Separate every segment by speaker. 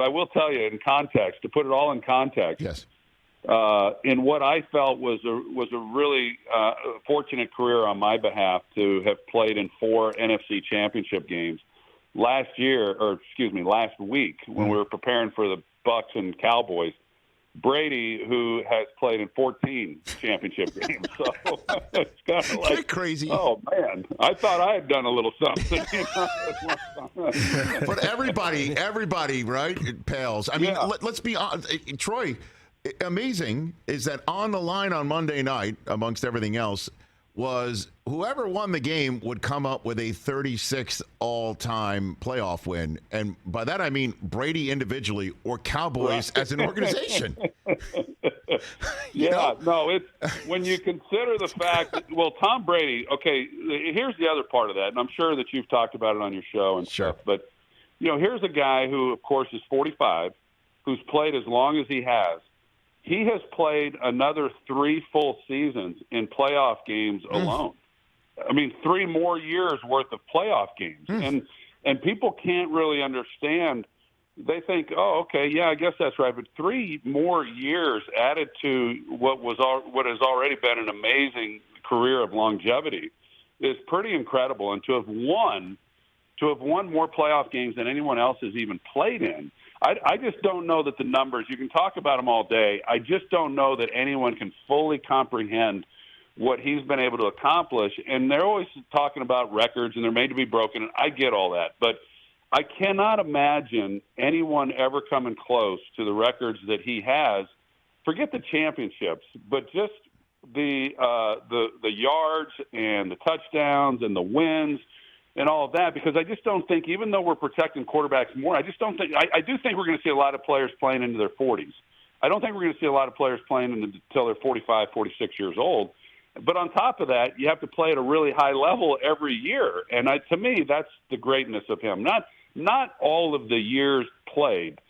Speaker 1: I will tell you in context, to put it all in context.
Speaker 2: Yes.
Speaker 1: In what I felt was a really fortunate career on my behalf to have played in 4 NFC Championship games last week when we were preparing for the Bucs and Cowboys. Brady, who has played in 14 championship games, so it's kind of like
Speaker 2: crazy.
Speaker 1: Oh man, I thought I had done a little something.
Speaker 2: But everybody, right? It pales. I mean, let's be honest, Troy. Amazing is that on the line on Monday night, amongst everything else, was whoever won the game would come up with a 36th all-time playoff win. And by that, I mean Brady individually or Cowboys as an organization.
Speaker 1: It's when you consider the fact that, Tom Brady, okay, here's the other part of that, and I'm sure that you've talked about it on your show and stuff, but, here's a guy who, of course, is 45, who's played as long as he has. He has played another 3 full seasons in playoff games alone. I mean, 3 more years worth of playoff games. And people can't really understand. They think, oh, okay, yeah, I guess that's right. But 3 more years added to what has already been an amazing career of longevity is pretty incredible. And to have won more playoff games than anyone else has even played in, I just don't know that the numbers, you can talk about them all day. I just don't know that anyone can fully comprehend what he's been able to accomplish. And they're always talking about records and they're made to be broken. And I get all that. But I cannot imagine anyone ever coming close to the records that he has. Forget the championships, but just the yards and the touchdowns and the wins and all of that, because I just don't think, even though we're protecting quarterbacks more, I just don't think – I do think we're going to see a lot of players playing into their 40s. I don't think we're going to see a lot of players playing until they're 45, 46 years old. But on top of that, you have to play at a really high level every year. And to me, that's the greatness of him. Not all of the years played,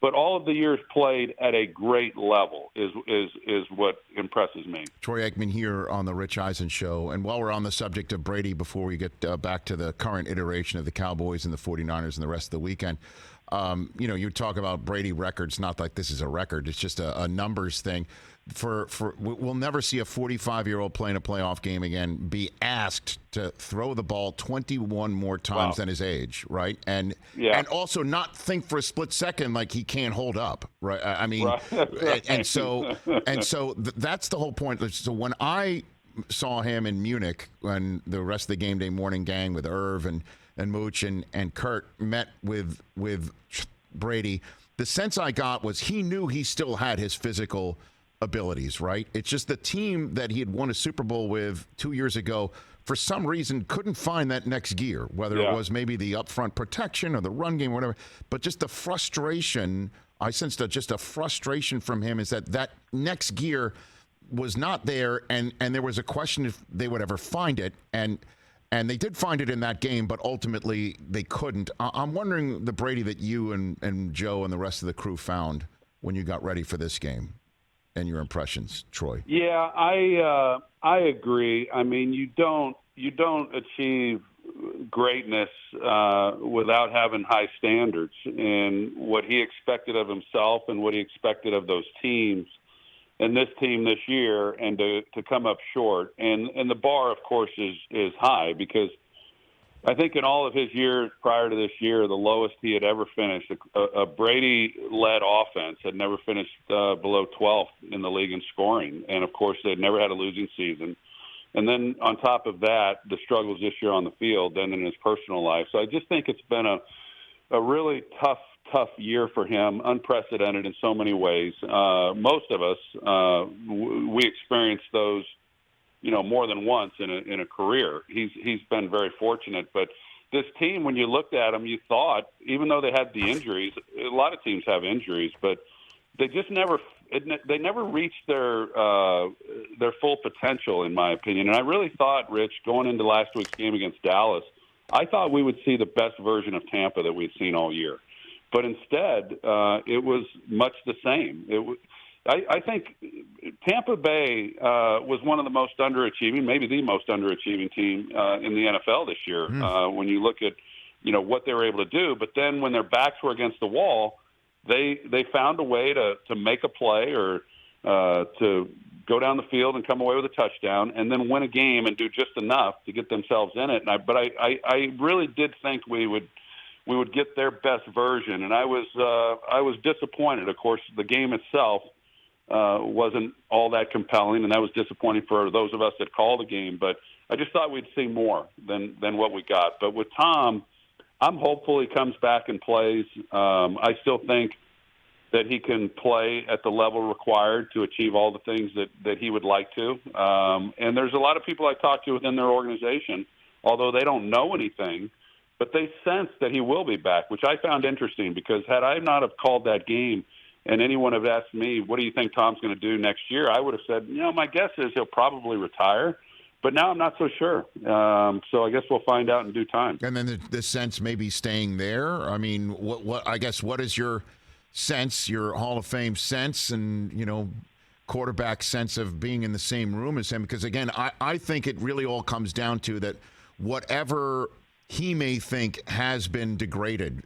Speaker 1: but all of the years played at a great level is what impresses me.
Speaker 2: Troy Aikman here on the Rich Eisen Show. And while we're on the subject of Brady, before we get back to the current iteration of the Cowboys and the 49ers and the rest of the weekend, you talk about Brady records, not like this is a record. It's just a numbers thing. We'll never see a 45-year-old playing a playoff game again be asked to throw the ball 21 more times than his age, right? And also not think for a split second like he can't hold up, right? I mean, and so that's the whole point. So when I saw him in Munich, when the rest of the game day morning gang with Irv and Mooch and Kurt met with Brady, the sense I got was he knew he still had his physical abilities, right? It's just the team that he had won a Super Bowl with 2 years ago, for some reason, couldn't find that next gear, whether it was maybe the upfront protection or the run game or whatever. But just the frustration, I sensed just a frustration from him, is that next gear was not there, and there was a question if they would ever find it. And they did find it in that game, but ultimately they couldn't. I'm wondering the Brady that you and Joe and the rest of the crew found when you got ready for this game. And your impressions, Troy?
Speaker 1: Yeah, I agree. I mean, you don't achieve greatness without having high standards. And what he expected of himself and what he expected of those teams and this team this year, and to come up short. And the bar, of course, is high, because I think in all of his years prior to this year, the lowest he had ever finished, a Brady-led offense, had never finished below 12th in the league in scoring. And, of course, they'd never had a losing season. And then on top of that, the struggles this year on the field, then in his personal life. So I just think it's been a really tough year for him, unprecedented in so many ways. Most of us, we experienced those more than once in a career. He's been very fortunate, but this team, when you looked at them, you thought, even though they had the injuries, a lot of teams have injuries, but they just never reached their full potential, in my opinion. And I really thought, Rich, going into last week's game against Dallas, I thought we would see the best version of Tampa that we'd seen all year. But instead, it was much the same. I think Tampa Bay was one of the most underachieving, maybe the most underachieving team in the NFL this year when you look at what they were able to do. But then when their backs were against the wall, they found a way to make a play or to go down the field and come away with a touchdown and then win a game and do just enough to get themselves in it. But I really did think we would get their best version, and I was disappointed. Of course, the game itself wasn't all that compelling, and that was disappointing for those of us that called the game. But I just thought we'd see more than what we got. But with Tom, I'm hopeful he comes back and plays. I still think that he can play at the level required to achieve all the things that he would like to. And there's a lot of people I talk to within their organization, although they don't know anything, but they sense that he will be back, which I found interesting because had I not have called that game and anyone have asked me, what do you think Tom's going to do next year? I would have said, my guess is he'll probably retire. But now I'm not so sure. So I guess we'll find out in due time.
Speaker 2: And then the sense maybe staying there. I mean, what is your sense, your Hall of Fame sense, and quarterback sense of being in the same room as him? Because again, I think it really all comes down to that. Whatever he may think has been degraded,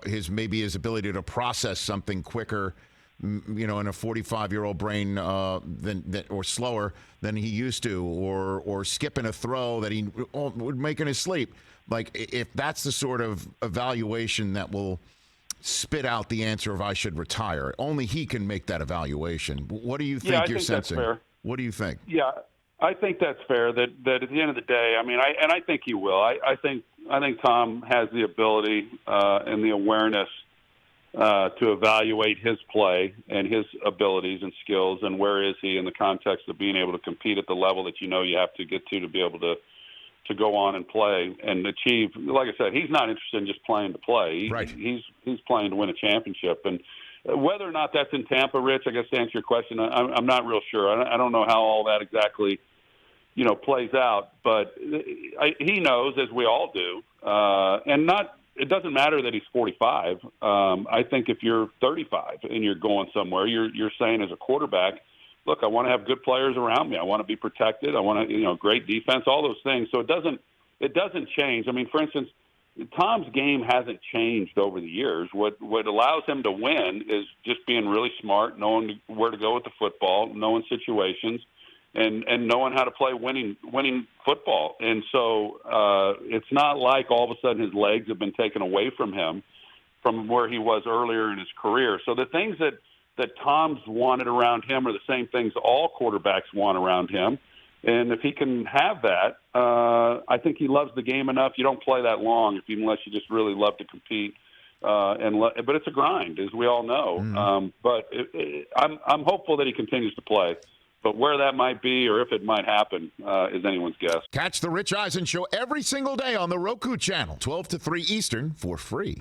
Speaker 2: his ability to process something quicker, in a 45-year-old brain or slower than he used to, or skipping a throw that he would make in his sleep. Like, if that's the sort of evaluation that will spit out the answer of I should retire, only he can make that evaluation. What do you think you're sensing?
Speaker 1: That's fair.
Speaker 2: What do you think?
Speaker 1: Yeah, I think that's fair. That at the end of the day, I mean, I think he will. I think Tom has the ability and the awareness to evaluate his play and his abilities and skills, and where is he in the context of being able to compete at the level that you have to get to be able to go on and play and achieve. Like I said, he's not interested in just playing to play.
Speaker 2: Right.
Speaker 1: He's playing to win a championship. And whether or not that's in Tampa, Rich, I guess to answer your question, I'm not real sure. I don't know how all that exactly plays out, but he knows, as we all do, it doesn't matter that he's 45. I think if you're 35 and you're going somewhere, you're saying as a quarterback, look, I want to have good players around me. I want to be protected. I want to, great defense, all those things. So it doesn't change. I mean, for instance, Tom's game hasn't changed over the years. What allows him to win is just being really smart, knowing where to go with the football, knowing situations, and knowing how to play winning football. And so it's not like all of a sudden his legs have been taken away from him from where he was earlier in his career. So the things that Tom's wanted around him are the same things all quarterbacks want around him. And if he can have that, I think he loves the game enough. You don't play that long unless you just really love to compete. But it's a grind, as we all know. But I'm hopeful that he continues to play. But where that might be or if it might happen is anyone's guess.
Speaker 2: Catch the Rich Eisen Show every single day on the Roku channel, 12 to 3 Eastern, for free.